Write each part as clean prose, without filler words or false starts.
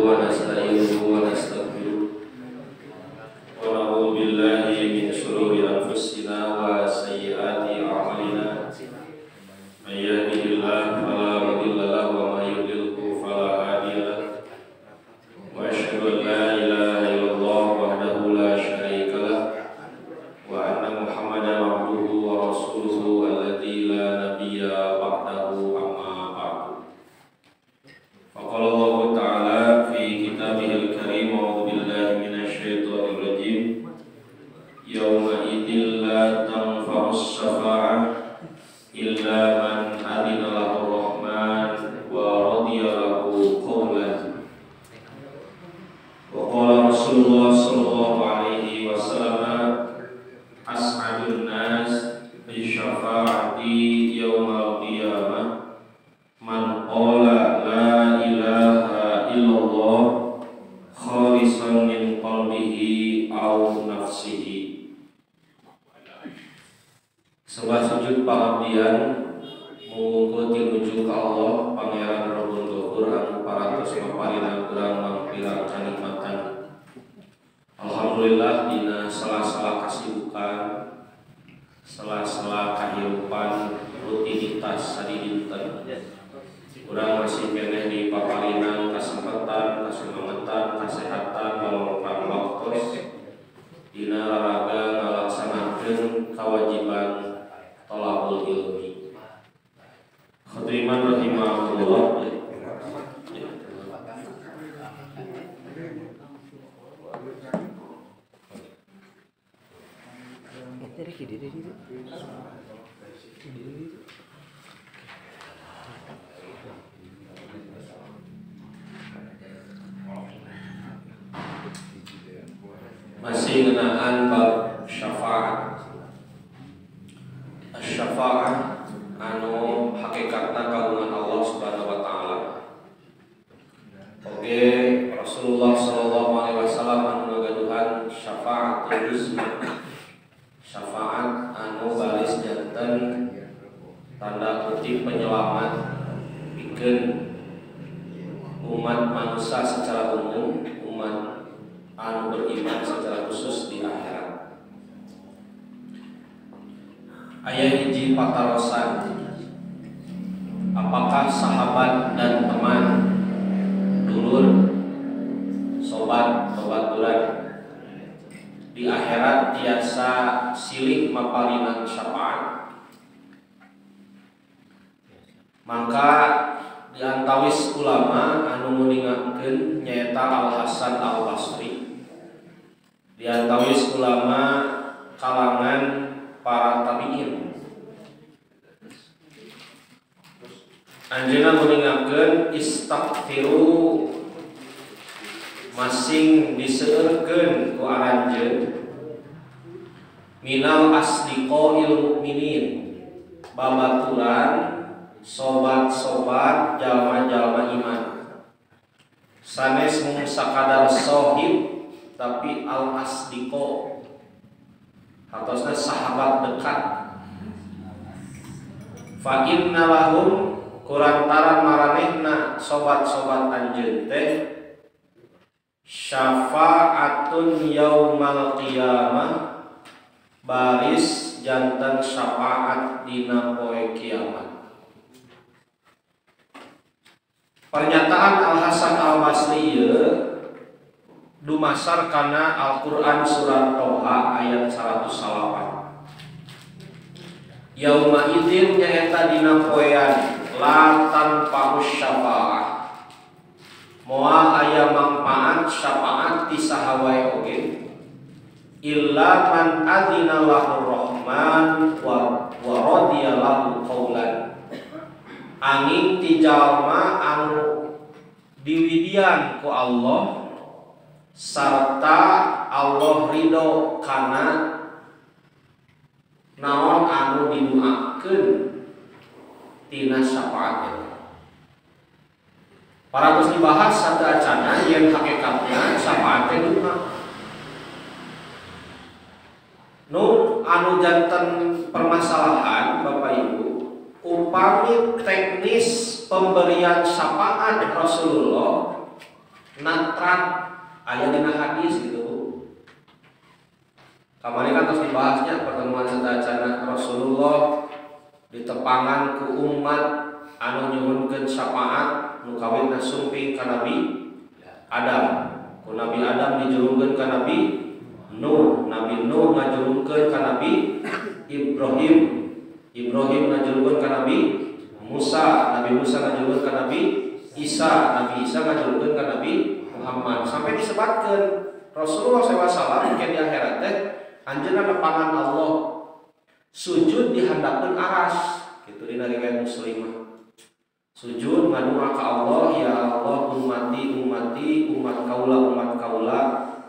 ونستعينه ونستغفره ونعوذ بالله من شرور أنفسنا وسيئات أعمالنا من يهده الله فلا مضل له ومن يضلل فلا هادي له وأشهد أن لا إله إلا الله وحده لا شريك له وأن محمدا عبده ورسوله الذي لا نبي بعده أما بعد فقال الله تعالى في كتابه الكريم أعوذ بالله من الشيطان الرجيم يومئذ لا تنفع الشفاعة إلا من أذن له الرحمن ورضي له قولا وقال رسول الله صلى الله عليه وسلم أسعد الناس بشفاعتي يوم القيامة من قال لا إله إلا الله خالصا من قلبه أو نفسه. Sebuah sujud pangabdian mungkul tinuju ka Allah Pangeran Rabbul Ghafur anu parantos maparina urang mangpira kanikmatan. Alhamdulillah dina sela-sela kasibukan, sela-sela kahirupan rutinitas sadidinten urang masih keneh di paparinan kasempatan, kasumangetan, kasehatan, walongkang waktos dina raraga ngalaksanakeun kewajiban thalabul ilmi. Khatiman rahimahullah. Masih ngenaan bab syafaat. Syafaat anu hakikatna kagungan Allah Subhanahu wa taala. Oke, Rasulullah sallallahu alaihi wasallam anu ngagaduhan syafaatul uzma. Syafaat anu baris janten tanda kutip penyelamat pikeun umat manusia secara umum, umat anu beriman secara khusus di akhirat. Aya hiji patarosan, apakah sahabat dan teman, dulur, sobat, babaturan di akhirat tiasa silih maparinan syafaat? Maka diantawis ulama anu nguningakeun nyaeta Al-Hasan Al-Basri. Diantawis ulama kalangan para tabi'in. Anjeunna nguningakeun istaghfiru masing diseueurkeun ku aranjeun minal asdiqoil mukminin babaturan sobat-sobat jalma-jalma iman sanes mung sakadar sohib tapi al-asdiqo atosna sahabat dekat. Fa inna lahum kurantaran maranehna sobat-sobat anjeun teh syafaatun yaumal qiyamah baris janten syafaat dina poe kiamat. Pernyataan Al-Hasan Al-Basri dumasar kana Al-Quran surat Toha ayat 108. Yauma idzin nyaeta dina poean la tanfa'us syafa'ah. Moal aya mangpaat syafaat ti saha wae oge illa man adzina lahu rahman wa radiya lahu qaulan. Angin ti jalma anu diwidian ku Allah sarta Allah ridho kana naon anu diduakeun tina syafaat. Para terus dibahas satu acana yang hakikatnya syafaat teh doa. Nu anu janten permasalahan Bapak Ibu, upami teknis pemberian syafaat Rasulullah natrat aya dina hadis gitu. Kamari kan terus dibahasnya pertemuan sadayana Rasulullah ditepangan ku umat anu nyuhunkeun syafaat nu kawitna sumping ka Nabi Adam. Ku Nabi Adam dijurungkeun ka Nabi Nuh, Nabi Nuh ngajurungkeun ka Nabi Ibrahim, Ibrahim ngajurungkeun ka Nabi Musa, Nabi Musa ngajurungkeun ka Nabi Isa, Nabi Isa ngajurungkeun ka Nabi Muhammad. Sampai disebutkeun Rasulullah SAW ke di akhirat teh anjeunna nepangan Allah sujud di handapkeun aras kitu dina riwayat Muslim. Sujud ngadua ka Allah, ya Allah ummati umat kaula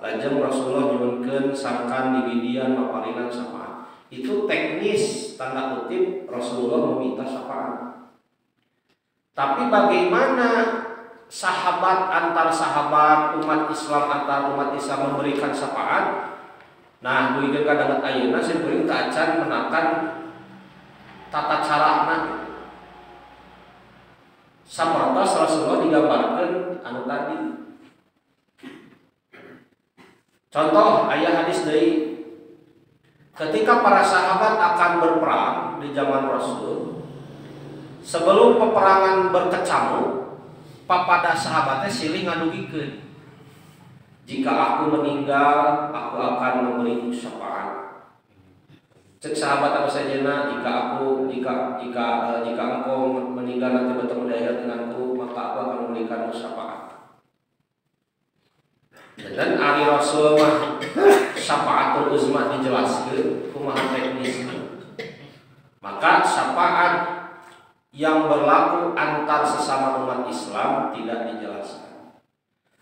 lajeng Rasulullah nyuwunkeun sangkan di bidian maparinan syafaat. Itu teknis tanda kutip Rasulullah meminta syafaat. Tapi bagaimana sahabat antar sahabat umat Islam antar umat Islam memberikan syafaat? Nah, duikeun kadanget ayeuna simkuring teu acan menakan tata carana. Sapertos Rasulullah digambarkeun anu tadi. Contoh aya hadis deui. Ketika para sahabat akan berperang di zaman Rasul, sebelum peperangan berkecamuk, papada sahabatnya silih ngadugikeun. Jika aku meninggal, aku akan memberi syafaat. Cek sahabat Abu Sayyidina, jika engkau meninggal nanti bertemu di akhirat denganku, maka aku akan memberikan syafaat. Dan ari Rasul mah syafaatul uzma dijelaskeun kumaha teknisnya. Maka syafaat yang berlaku antar sesama umat Islam tidak dijelaskan.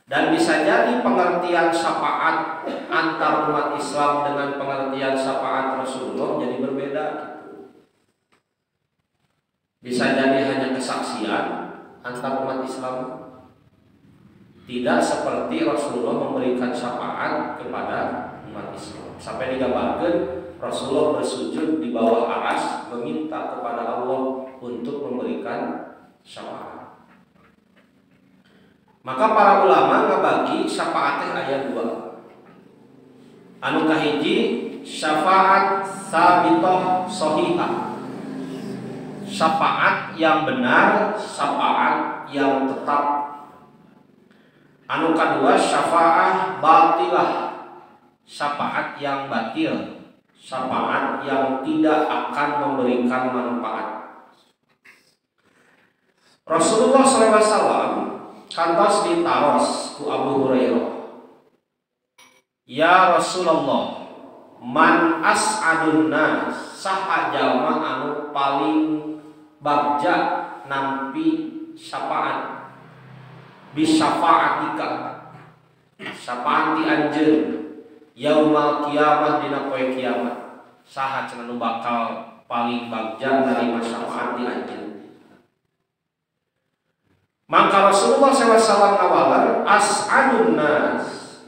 Dan bisa jadi pengertian syafaat antar umat Islam dengan pengertian syafaat Rasulullah jadi berbeda gitu. Bisa jadi hanya kesaksian antar umat Islam, tidak seperti Rasulullah memberikan syafaat kepada umat Islam. Sampai digambarkan Rasulullah bersujud di bawah aras meminta kepada Allah untuk memberikan syafaat. Maka para ulama ngabagi syafaat aya dua. Anu kahiji syafaat sabitoh sohihah, syafaat yang benar, syafaat yang tetap. Anu kedua syafaat batilah, syafaat yang batil, syafaat yang tidak akan memberikan manfaat. Rasulullah SAW kantos ditaros ku Abu Hurairah. Ya Rasulullah, man as'adun nas, saha jalma anu paling bagja nampi syafaat. Bisyafaatika, syafaat ti anjeun yaumal kiamah dina poe kiamat. Saha cenah nu bakal paling bagja narima syafaat ti anjeun. Maka Rasulullah SAW ngawalar as'adun nas,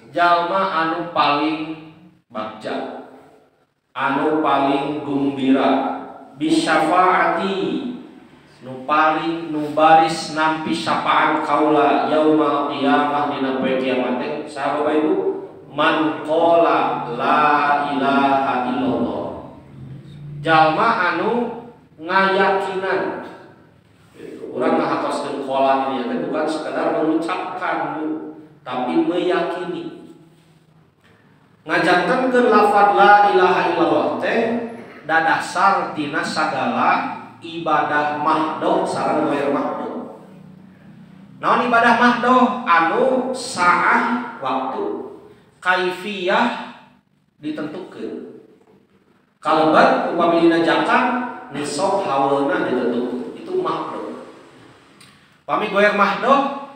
jalma anu paling bagja, anu paling gumbira, bisyafaati, nu paling nu baris nampi syafaat kaula yaumal qiyamah dina poe kiamat teh saha Bapak Ibu? Man qala la ilaha illallah, jalma anu ngayakinan. Urang ngahatoskeun qola ini teh bukan sekedar mengucapkan, tapi meyakini. Ngajantenkeun lafaz la ilaha illallah teh dadasar tina sagala ibadah mahdoh sareng ghair mahdoh. Naon ibadah mahdoh? Anu saah waktu, kaifiyah ditentukeun. Kalbat upami dina zakat nisab haulna ditentukeun. Itu mahdoh. Pami ghair mahdoh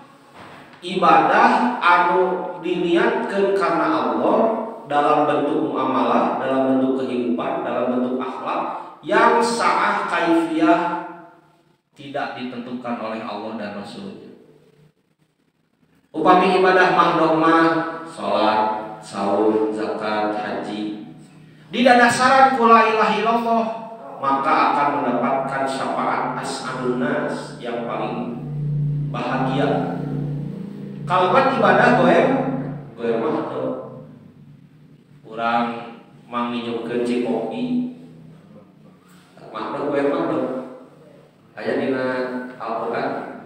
ibadah anu diniatkeun karena Allah dalam bentuk muamalah, dalam bentuk kehidupan, dalam bentuk akhlak yang sa'ah kaifiyah tidak ditentukan oleh Allah dan Rasulnya. Upami ibadah mahdoh mah salat, saum, zakat, haji didadasaran ku la ilaha illallah, maka akan mendapatkan syafaat as'adun nas yang paling bahagia. Kalimat ibadah goem mah urang mang minumkeun ci kopi mah goem mah aya dina Al-Qur'an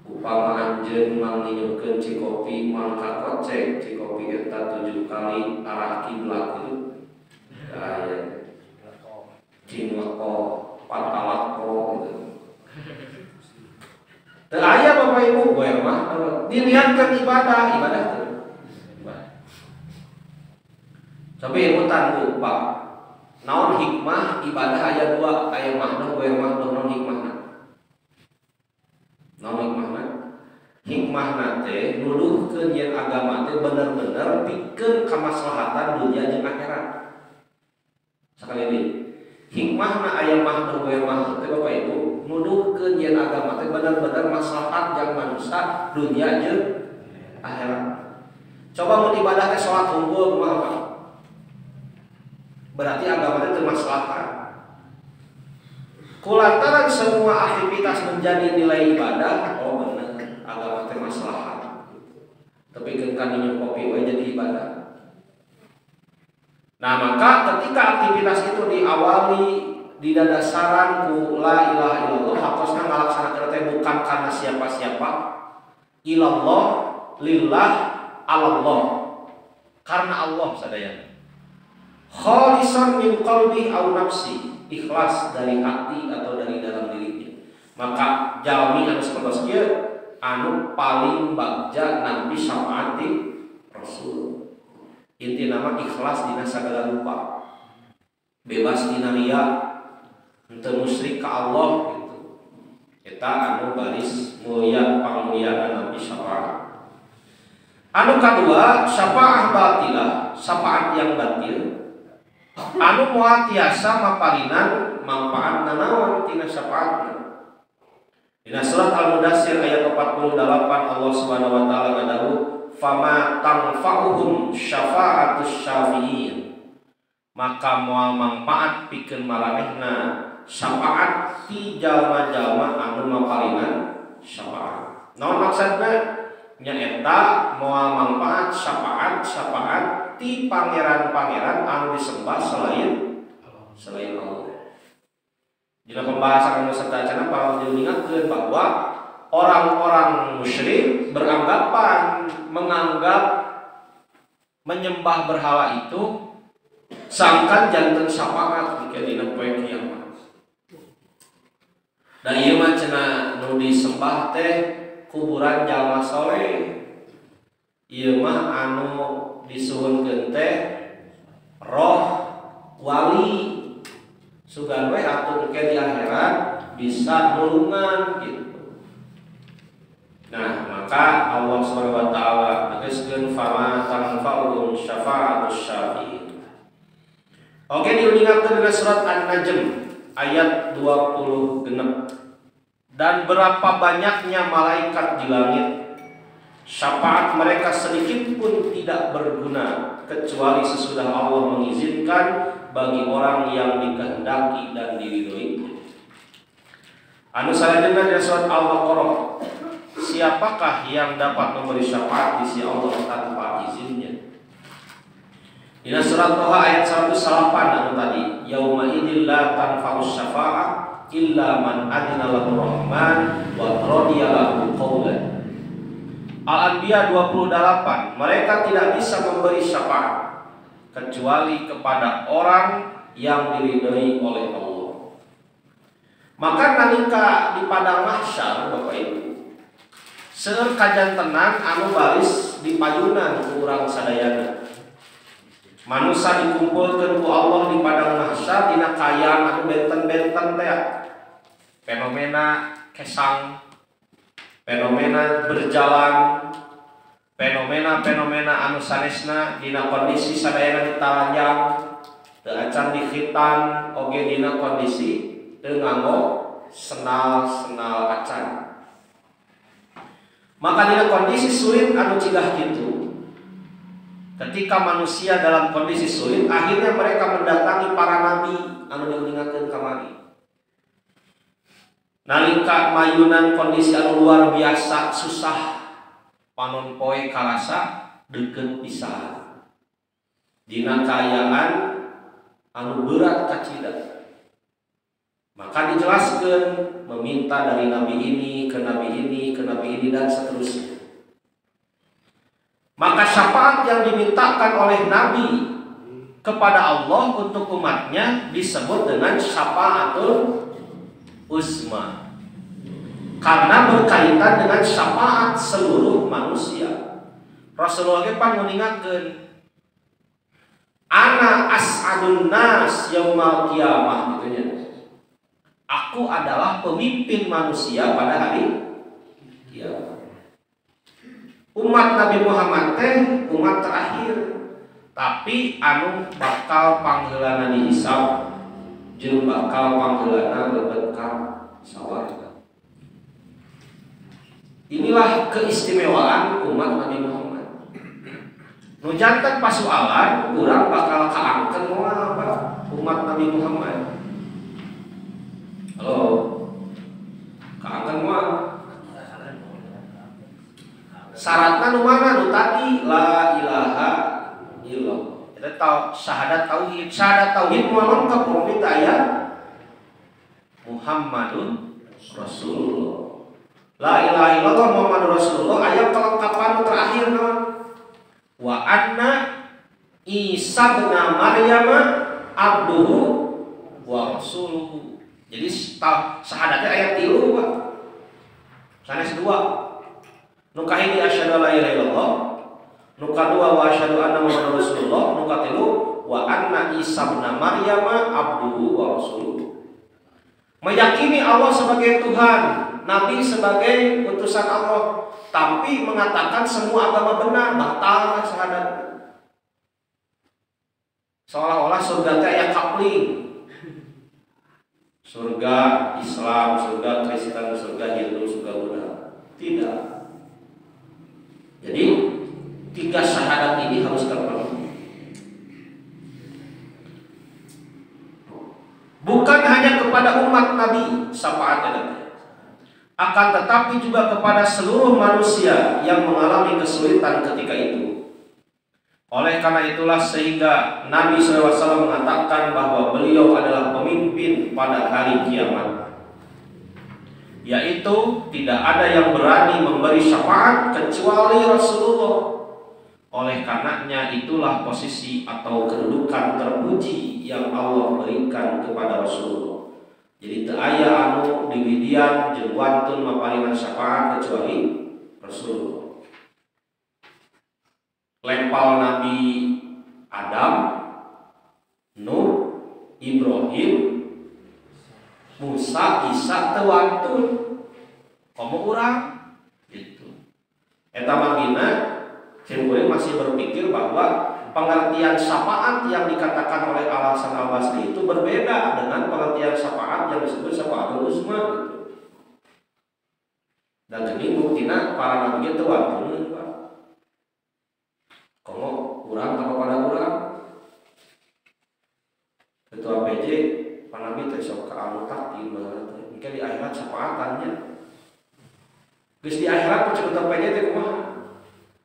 upama anjeun mang minumkeun ci kopi mang kakocek ci kopi eta 7 kali arah kiblat itu aya cing leko patalako gitu. Teu aya Bapak Ibu goem mah diniatkeun ibadah tuh. Tapi imutan Bu Pak. Naon hikmah ibadah aya 2, aya makna goem mah naon hikmahna. Naon hikmahna? Hikmahna teh nuduhkeun yen agama teh bener-bener pikeun kamaslahatan dunia jeung akhirat. Sakali deui. Hikmahna aya makna goem mah teh Bapak Ibu nuduhkeun yen agama teh bener-bener maslahat jeung manusia dunia jeung akhirat. Coba mun ibadah teh salat unggul kumaha Pak? Berarti agama teh teu maslahat. Kulantaran semua aktivitas menjadi nilai ibadah, oh bener agama teh maslahat. Tapi kan minum kopi we jadi ibadah. Nah, maka ketika aktivitas itu diawali didadasaran ku la ilaha illallah, hakosna ngalaksanakeun teh bukan karena siapa-siapa, ilallah, lillah, alallah. Karena Allah sadayana. Khalisan min qalbi aw nafsi, ikhlas dari hati atau dari dalam dirinya. Maka jalmi anu sapertos kieu anu paling bagja nampi syafaat di Rasul. Inti nama ikhlas dina sagala rupa. Bebas dina riya, henteu musyrik ka Allah gitu. Eta anu baris mulia pangmulyaan nampi syafaat. Anu kadua syafaat batilah, syafaat yang batil. Anu moal tiasa maparinan manfaat nanaon tina syafaatna. Dina surat Al-Mudatsir ayat 48 Allah Subhanahu wa taala ngadawu fama tanfa'uhum syafa'atus syafi'in. Maka moal manfaat pikeun maranehna syafaat ti jalma-jalma anu maparinan syafaat. Naon maksudna? Nyaeta moal manfaat syafaat ti pangeran-pangeran anu disembah selain Allah. Dina pembahasan anu sadayana para diingatkeun bahwa orang-orang musyrik menganggap menyembah berhala itu sangkan janten syafaat dina poe kiamat. Da ieu mah cenah nu disembah teh kuburan jalma soleh. Ieu mah anu disuhunkeun teh roh wali sugan we atuh engke di akhirat bisa nulungan gitu. Nah, maka Allah Subhanahu wa taala tegaskeun fama tanfa'uhum syafa'atus syafi'in. Oke, diuningakeun dina surat An-Najm ayat 20 genep. Dan berapa banyaknya malaikat di langit, syafaat mereka sedikit pun tidak berguna kecuali sesudah Allah mengizinkan bagi orang yang dikehendaki dan diridhoi. Anu salajengna dari surat Al-Baqarah, siapakah yang dapat memberi syafaat di sisi Allah tanpa izinnya? Dina surat Toha ayat 108 anu tadi, yauma idzil la tanfa'us syafa'ah illa man adina lahu rahman wa radiya lahu qawlan. Al-Anbiya 28, mereka tidak bisa memberi syafaat kecuali kepada orang yang diridhoi oleh Allah. Maka nalika di padang mahsyar Bapak Ibu, seueur kajantenan anu baris di payunan ku urang sadayana. Manusia dikumpulkeun ku Allah di padang mahsyar dina kayang anu benten-benten teh. Fenomena kesang, fenomena berjalan, fenomena anu sanesna dina kondisi sadayana ditalanjang, teu acan dikhitan, oge dina kondisi teu nganggo senal acan. Maka dina kondisi sulit anu cigah kitu, ketika manusia dalam kondisi sulit, akhirnya mereka mendatangi para nabi anu diuningakeun kamari. Nalika mayunan kondisi anu luar biasa susah, panon poe karasa deukeut pisan dina kaayaan anu berat kacida. Maka dijelaskan meminta dari nabi ini ke nabi ini ke nabi ini dan seterusnya. Maka syafaat yang dimintakan oleh nabi kepada Allah untuk umatnya disebut dengan syafaatul uzma, karena berkaitan dengan syafaat seluruh manusia. Rasulullah pan mengingatkan ana as'adun nas yaumal qiyamah gitunya. Aku adalah pemimpin manusia pada hari kiamat. Umat Nabi Muhammad teh umat terakhir, tapi anu bakal panggeulana dihisab jeung bakal panggeulana lebet ka sawarga. Inilah keistimewaan umat Nabi Muhammad. Nu janten pasualan urang bakal kaangkeun moal umat Nabi Muhammad. Halo, kaangkeun moal. Syaratna nu mana? Nu tadi la ilaha illallah. Kita tahu syahadat tauhid. Syahadat tauhid moal lengkap mungkin aya Muhammadun Rasulullah. La ilaha illallah Muhammadur Rasulullah aya kelengkapan terakhir naon? Wa anna Isa bin Maryam abduhu wa rasuluhu. Jadi syahadatnya ayat 3 Pak. Sanes 2. Nu kahiji asyhadu alla ilaha illallah, nu kadua wa asyhadu anna Muhammadar Rasulullah, nu katilu wa anna Isa bin Maryam abduhu wa rasuluhu. Meyakini Allah sebagai Tuhan, Nabi sebagai utusan Allah, tapi mengatakan semua agama benar, batal syahadat. Seolah-olah surga teh aya kapling. Surga Islam, surga Kristen, surga Hindu, surga Buddha. Tidak. Jadi 3 syahadat ini harus terpenuhi. Bukan hanya kepada umat Nabi syafaatnya, akan tetapi juga kepada seluruh manusia yang mengalami kesulitan ketika itu. Oleh karena itulah sehingga Nabi SAW mengatakan bahwa beliau adalah pemimpin pada hari kiamat, yaitu tidak ada yang berani memberi syafaat kecuali Rasulullah. Oleh karenanya itulah posisi atau kedudukan terpuji yang Allah berikan kepada Rasulullah. Jadi teu aya anu diwidian jeung wantun maparingan syafaat kecuali Rasulullah. Lempal Nabi Adam, Nuh, Ibrahim, Musa, Isa teu wantun. Komo urang gitu. Eta margina Cimpuring masih berpikir bahwa pengertian syafaat yang dikatakan oleh Al-Hasan Al-Basri itu berbeda dengan pengertian syafaat yang disebut syafaatul uzma gitu. Dan ini buktina para nabi itu wantun Pak. Komo urang kepada urang. Ketua PJ Pak Nabi teh sok ka anu takdir mungkin di akhirat syafaatannya. Geus di akhirat ketua PJ teh kumaha?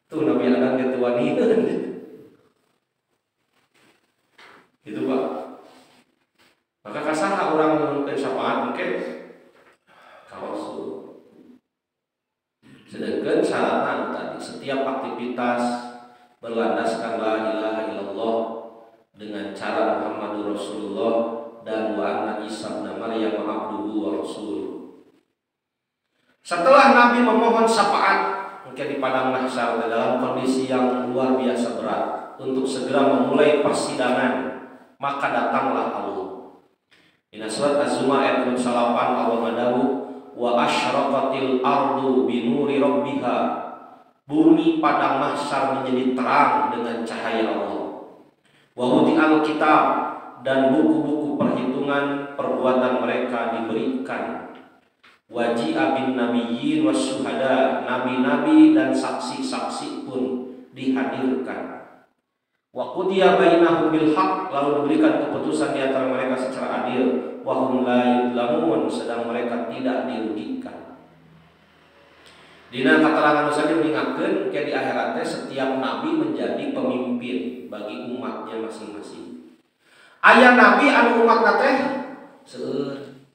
Tuh Nabi Adam ketua nih. Gitu Pak. Maka kasar orang menurunkan syafaat mungkin kalau sedangkan syaratnya tadi setiap aktivitas berlandaskan la ilaha illallah dengan cara Muhammadur Rasulullah dan wa anna Isa bin Maryam abduhu wa rasuluh. Setelah Nabi memohon syafaat mungkin di padang mahsyar dalam kondisi yang luar biasa berat untuk segera memulai persidangan, maka datanglah Allah. Di surat Az-Zumar ayat 8 Allah madawu wa asyraqatil ardu binuri rabbiha. Bumi padang mahsyar menjadi terang dengan cahaya Allah. Wa wudi'al kitab, dan buku-buku perhitungan perbuatan mereka diberikan. Waji'a bin nabiyyin wasyuhada, nabi-nabi dan saksi-saksi pun dihadirkan. Wa qudiya bainahum bil haqq, lalu diberikan keputusan di antara mereka secara adil. Wa hum la yudlamun, sedang mereka tidak dirugikan. Dina keterangan saja mengingatkan ke di akhiratnya setiap nabi menjadi pemimpin bagi umatnya masing-masing. Aya nabi anu umat teh seueur.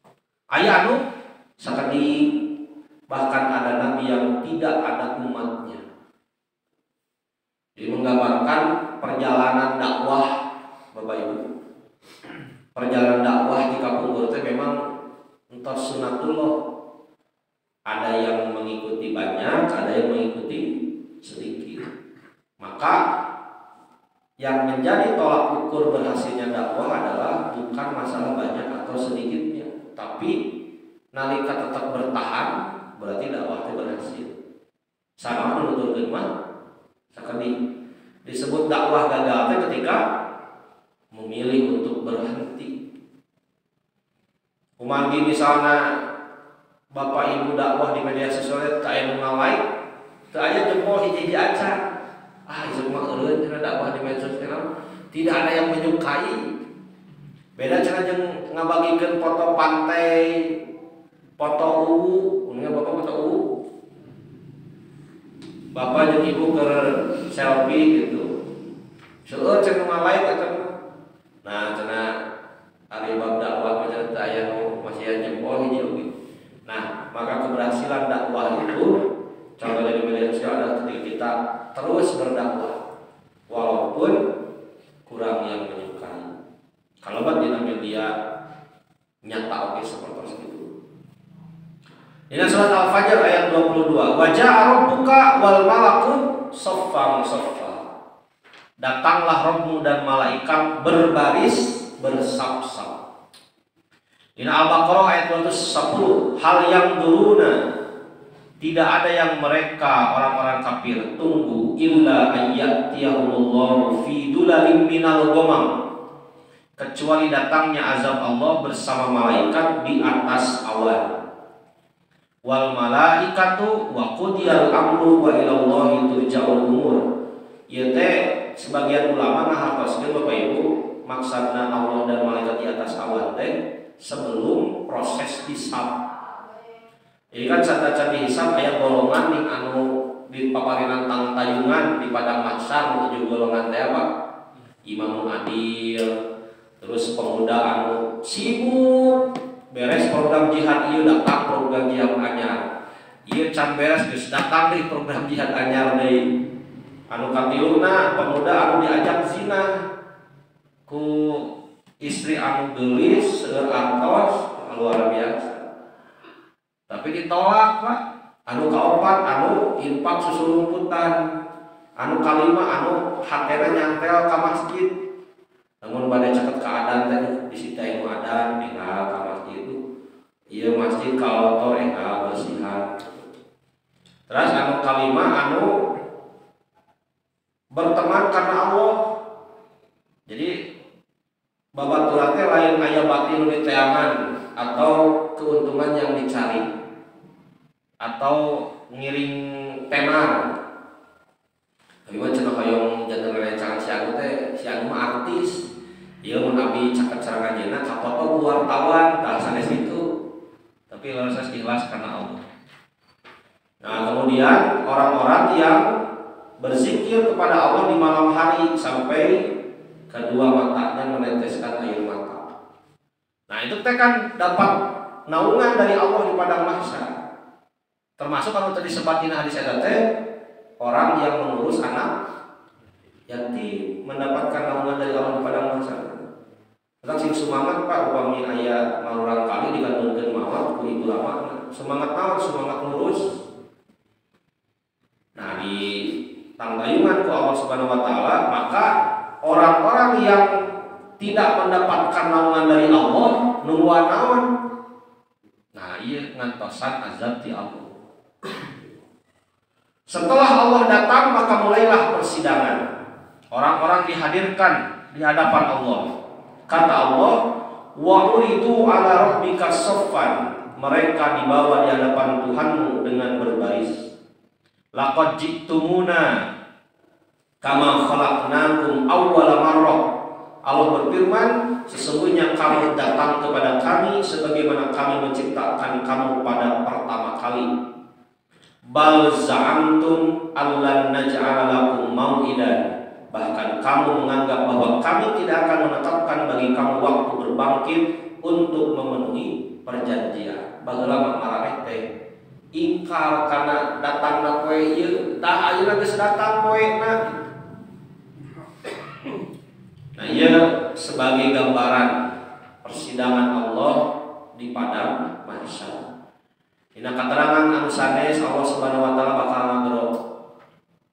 Aya anu sakadi, bahkan ada nabi yang tidak ada umatnya. Jadi menggambarkan perjalanan dakwah Bapak Ibu. Perjalanan dakwah di kampung teh memang entah sunatullah. Ada yang mengikuti banyak, ada yang mengikuti sedikit. Maka yang menjadi tolak ukur berhasilnya dakwah adalah bukan masalah banyak atau sedikitnya, tapi nalika tetap bertahan berarti dakwah itu berhasil. Sama menuturkeun mah sakali disebut dakwah gagal ketika memilih untuk berhenti. Umanggi misalnya Bapak Ibu dakwah di media sosial tak aya nu ngawai, teu aya jempol hiji-hiji acan. Ieu mah eureun cenah dakwah di media sosial. Tidak ada yang menyukai. Beda cenah jeung ngabagikeun foto pantai, foto ungu, Bapak foto ungu. Bapak jeung Ibu keur selfie gitu. Seueur cenah ngawai eta. Nah, cenah ari bab dakwah mah cenah teu aya nu masih jempol hiji. Nah, maka keberhasilan dakwah itu contohnya di media sosial adalah ketika kita terus berdakwah walaupun kurang yang menyukai. Kalau di media nyata oke seperti itu. Ini surat Al-Fajr ayat 22. Wa ja'a rabbuka wal malaku saffan saffa. Datanglah Rabbmu dan malaikat berbaris bersaf-saf. Ini Al-Baqarah ayat 210. Hal yang duruna, tidak ada yang mereka orang-orang kafir tunggu illa ayyatiyahumullahu fi dulalim minal ghamam, kecuali datangnya azab Allah bersama malaikat di atas awan. Wal malaikatu wa qudiyal amru wa ilallahi turja'ul umur. Ieu teh sebagian ulama ngahartoskeun Bapak Ibu maksudna Allah dan malaikat di atas awan teh sebelum proses hisab. Jadi kan saat dihisab aya golongan ning anu di paparinan tayungan di padang mahsyar menuju golongan teh apa? Imam adil, terus pemuda anu sibuk beres program jihad ieu datang program jihad anyar. Ieu can beres geus datang deui program jihad anyar deui. Anu katiluna pemuda anu diajak zina ku istri anu gelis seueur artos luar biasa. Tapi ditolak, Pak. Anu kaopat anu infak susulumputan. Anu kalima anu hatena nyantel ka masjid. Namun bade caket ka adan teh disita ilmu adan tinggal ka masjid itu. Ieu masjid kalotor enggal bersihan. Terus anu kalima anu berteman karena Allah. Jadi babaturan teh lain aya batin di teangan atau keuntungan yang dicari atau ngiring tenar. Tapi mah cenah hoyong janten rencangan si anu teh, si anu mah artis. Ieu mun abi caket sareng anjeunna kapoto ku wartawan tah sanes itu. Tapi laras ikhlas karena Allah. Nah, kemudian orang-orang yang berzikir kepada Allah di malam hari sampai kedua matanya meneteskan air mata. Nah, itu teh kan dapat naungan dari Allah di padang mahsyar. Termasuk kalau tadi sebatin hadis eta teh orang yang mengurus anak yatim mendapatkan naungan dari Allah di padang mahsyar. Terus sing semangat Pak upami aya marurang kali digantungkeun mawar ku ibu lama. Semangat naon? Semangat ngurus. Nah, di tangdayungan ku Allah Subhanahu wa taala, maka orang-orang yang tidak mendapatkan naungan dari Allah nungguan naon. Nah, ieu ngantosan azab ti Allah. Setelah Allah datang maka mulailah persidangan. Orang-orang dihadirkan di hadapan Allah. Kata Allah, wa uridu ala rabbika saffan. Mereka dibawa di hadapan Tuhanmu dengan berbaris. Laqad ji'tumuna kama khalaqnakum awwala marrah. Allah berfirman, sesungguhnya kamu datang kepada kami sebagaimana kami menciptakan kamu pada pertama kali. bal za'amtum allan naj'ala lakum mau'idan, bahkan kamu menganggap bahwa kami tidak akan menetapkan bagi kamu waktu berbangkit untuk memenuhi perjanjian. Bageula marareh teh ingkar kana datangna poe ieu, tah ayeuna geus datang poena. Nah, ia sebagai gambaran persidangan Allah di padang mahsyar. Dina keterangan anu sanes Allah Subhanahu wa taala bakal ngagero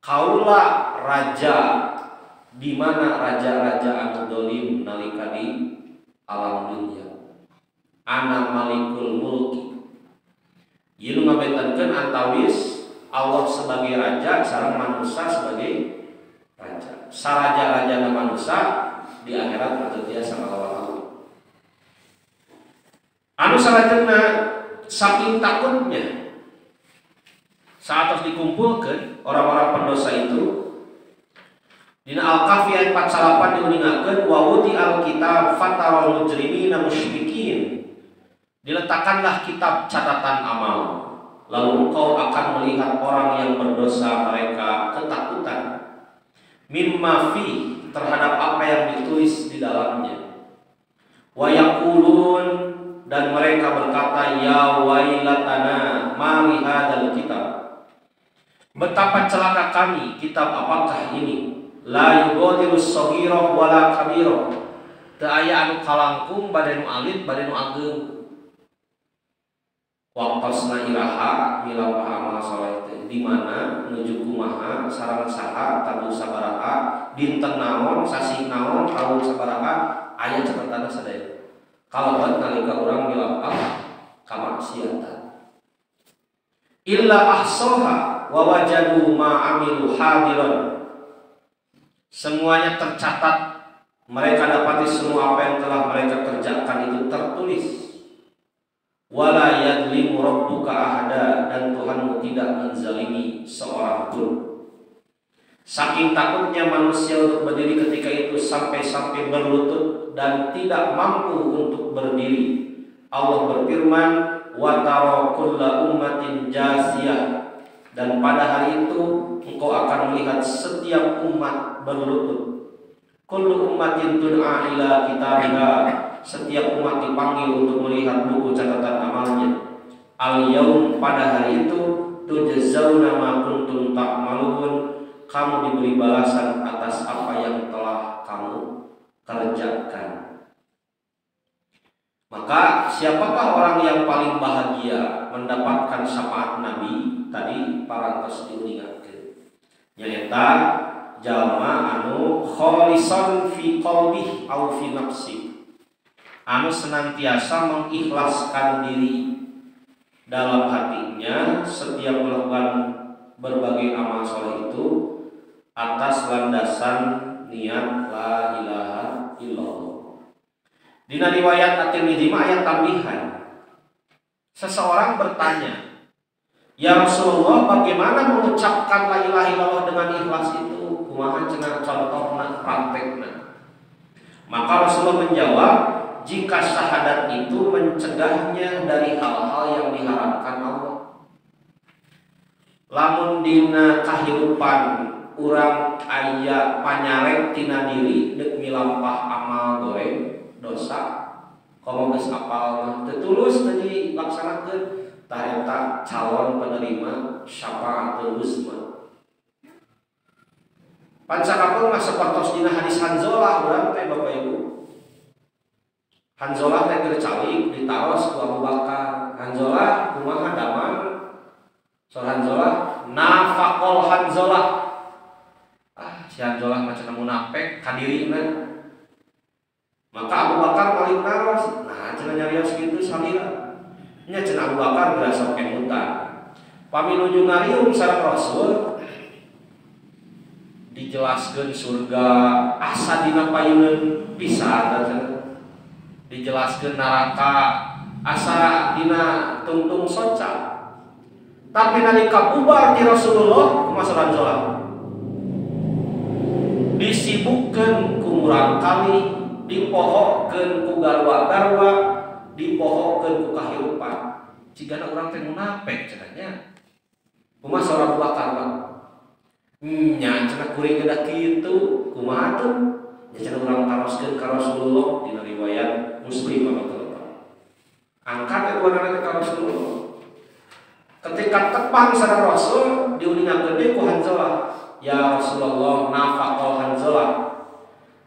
kaula raja, di mana raja-raja anu dolim nalika di alam dunia. Ana malikul mulki. Ieu ngabetankeun antawis Allah sebagai raja sareng manusia sebagai raja. Saraja-raja manusia di akhirat atau tiasa ngalawan Allah. Anu salajengna saking takutnya saat harus dikumpulkan orang-orang pendosa itu, dina Al-Kahfi ayat 48 diuningakeun wa wudi al-kitab fataral mujrimina musyfikin. Diletakkanlah kitab catatan amal, lalu engkau akan melihat orang yang berdosa mereka ketakutan mimma fi, terhadap apa yang ditulis di dalamnya. Wa yaqulun, dan mereka berkata ya wailatana ma li hadzal kitab, betapa celaka kami, kitab apakah ini, la yughadiru shaghira wala kabira, teu aya anu kalangkung bade nu alit bade nu ageung. Waqtasna iraha milampah amal saleh teh, di mana nuju kumaha sareng saha tabu sabaraha dinten naon sasi naon taun sabaraha aya catatanna sadaya. Kalawan nalika urang milampah kamaksiatan. Illa ahsaha wa wajadu ma amilu hadiran. Semuanya tercatat, mereka dapati semua apa yang telah mereka kerjakan itu tertulis. Wala yadlimu rabbuka ahada, dan Tuhanmu tidak menzalimi seorang pun. Saking takutnya manusia untuk berdiri ketika itu sampai-sampai berlutut dan tidak mampu untuk berdiri, Allah berfirman wa tara kulla ummatin jasiyah, dan pada hari itu engkau akan melihat setiap umat berlutut. Kullu ummatin tud'a ila kitabiha, setiap umat dipanggil untuk melihat buku catatan amalnya. Al-yaum, pada hari itu, tujzauna ma kuntum ta'malun, kamu diberi balasan atas apa yang telah kamu kerjakan. Maka siapakah orang yang paling bahagia mendapatkan syafaat Nabi? Tadi parantos diuningakeun. Nyaeta jalma anu kholisan fi qalbih au fi nafsi, anu senantiasa mengikhlaskan diri dalam hatinya setiap melakukan berbagai amal soleh itu atas landasan niat la ilaha illallah. Dina riwayat At-Tirmidzi ayat tambihan, seseorang bertanya, ya Rasulullah, bagaimana mengucapkan la ilaha illallah dengan ikhlas itu? Kumaha cenah contohna praktekna? Maka Rasulullah menjawab, jika syahadat itu mencegahnya dari hal-hal yang diharamkan Allah. Lamun dina kahirupan urang aya panyarek tina diri deuk milampah amal goreng dosa, komo geus apal mah teu tulus teu dilaksanakeun, tah eta calon penerima syafaatul uzma. Pancakapeung mah sapertos dina hadis Hanzalah urang teh Bapak Ibu. Hanzalah teh keur calik ditaros ku Abu Bakar. Hanzalah kumaha daman? Soal Hanzalah nafaqol Hanzalah. Si Hanzalah macam munafik ka dirina. Maka Abu Bakar balik naros. Nah, cenah nyarios kitu salira. Nya cenah Abu Bakar berasa kemutan. Paminuju ngariung sareng Rasul dijelaskeun surga asa dina payeuneun pisan cenah. Dijelaskeun neraka asa dina tungtung soca. Tapi nalika bubar ti Rasulullah kumaha Hanzalah? Disibukkeun ku murang kali, dipohokeun ku garwa-garwa, dipohokeun ku kahirupan. Cigana urang teh munafik cenahnya. kumaha saurang bakar Pak nya cenah kuring geus kitu kumaha tuh nya cenah urang taroskeun ka Rasulullah dina riwayat Muslim angkat keluaran ka Rasulullah ketika tepang sareng Rasul diuningakeun deui ku Hanzalah ya Rasulullah nafaqah Hanzalah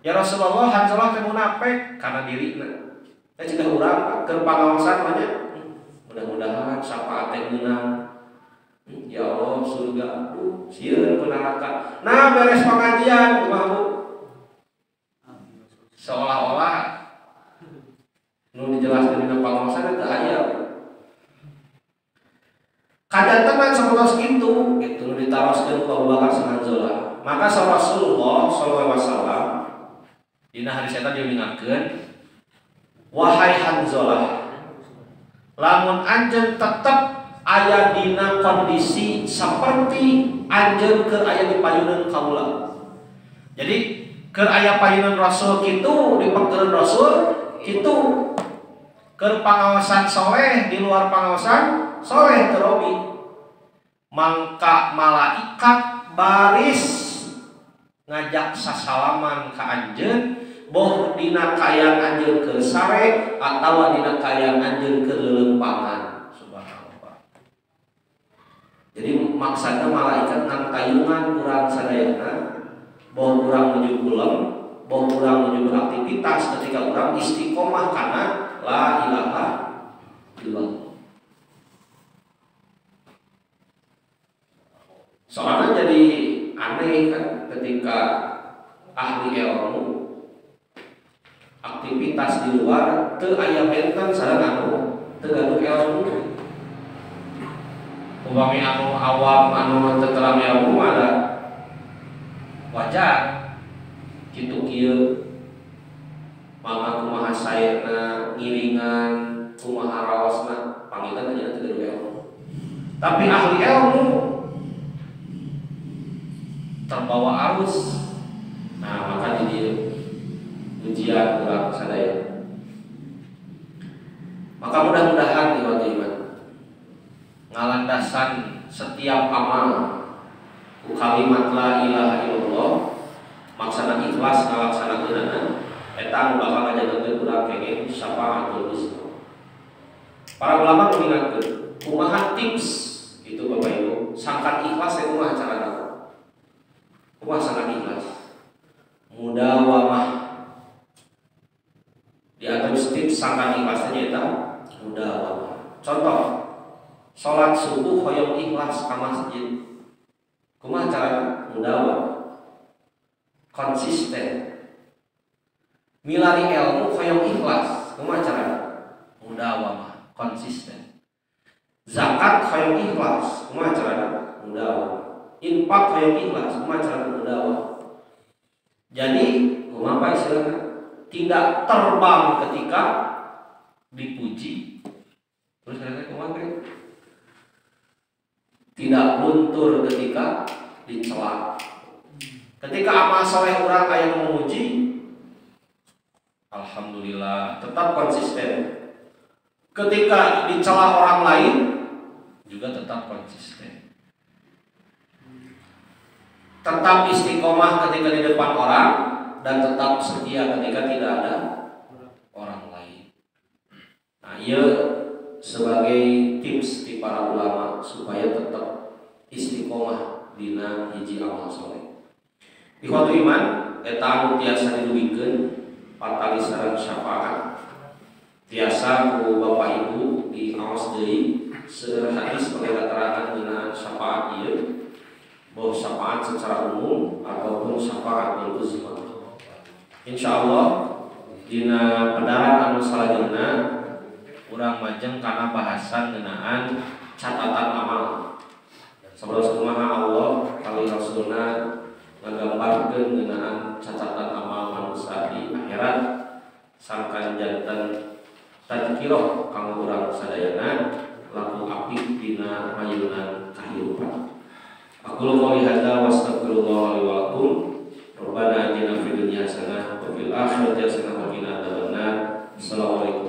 ya Rasulullah Hanzalah teh munafik karena dirina teh cenah urang keur pangaosan banyak mudah-mudahan syafaat teh meunang ya Allah surga sieun ku neraka nah beres pengajian kumaha Bu seolah-olah nu dijelaskeun dina pangaosan teh aya kajantenan sapertos kitu gitu nu ditaroskeun ku Abu Bakar Hanzalah maka Rasulullah sallallahu alaihi wasallam dina hari eta diingatkeun wahai Hanzalah lamun anjeun tetep aya dina kondisi seperti anjeun keur aya di payunan kaula jadi keur aya payunan Rasul kitu di pangeureun Rasul kitu keur pangaosan soleh di luar pangaosan soleh terobi mangka malaikat baris ngajak sasalaman ka anjeun boh dina kayang anjeun keur sare atawa dina kayang anjeun keur leulempangan subhanallah jadi maksudna malaikat ngan kayungan urang sadayana boh urang menuju pulang boh urang menuju beraktivitas ketika urang istiqomah kana la ilaha illallah soalnya jadi aneh kan ketika ahli ilmu aktivitas di luar teu aya benten sareng anu teu anu ilmu upami anu awam anu teu teram ilmu ada wajar kitu kieu mangga kumaha saena ngiringan kumaha raosna panggilan aja teu ilmu tapi ahli ilmu terbawa arus nah maka di dieu ujian urang sadaya maka mudah-mudahan ikhwati iman ngalandasan setiap amal ku kalimat la ilaha illallah maksana ikhlas ngalaksanakeunana eta anu bakal ngajageun urang kenging syafaatul uzma para ulama mengingatkeun kumaha tips itu Bapak Ibu sangkan ikhlas teh kumaha carana kumaha sangkan ikhlas mudawamah diatur tips sangkan ikhlasnya eta mudawamah contoh salat subuh hoyong ikhlas ka masjid kumaha carana mudawamah konsisten milari ilmu hoyong ikhlas kumaha carana mudawamah konsisten zakat hoyong ikhlas kumaha carana mudawamah infak hoyong ikhlas kumaha carana mudawamah jadi kumaha istilahna tidak terbang ketika dipuji terus kira-kira kumaha tidak luntur ketika dicela ketika amal soleh orang aya memuji alhamdulillah tetap konsisten ketika dicela orang lain juga tetap konsisten tetap istiqomah ketika di depan orang dan tetap setia ketika tidak ada orang lain. Nah, ia sebagai tips di para ulama supaya tetap istiqomah dina hiji amal soleh. Ikhwatu iman, eta anu tiasa didugikeun patali sareng syafaat. Tiasa ku Bapak Ibu di aos deui seueur hadis bagi keterangan dina syafaat ieu, bahwa syafaat secara umum ataupun syafaatul uzma. Insyaallah dina pedaran anu salajengna urang majeng kana bahasan ngeunaan catatan amal. Sabelas kumaha Allah kali Rasulna ngagambarkeun ngeunaan catatan amal manusia di akhirat sangkan janten tadkirah kanggo urang sadayana laku apik dina mayeunan kahirupan. Aku qouli hadza wa astaghfirullah li wa lakum. Rabbana atina fid dunya hasanah wa fil akhirati hasanah wa qina adzabannar. Assalamualaikum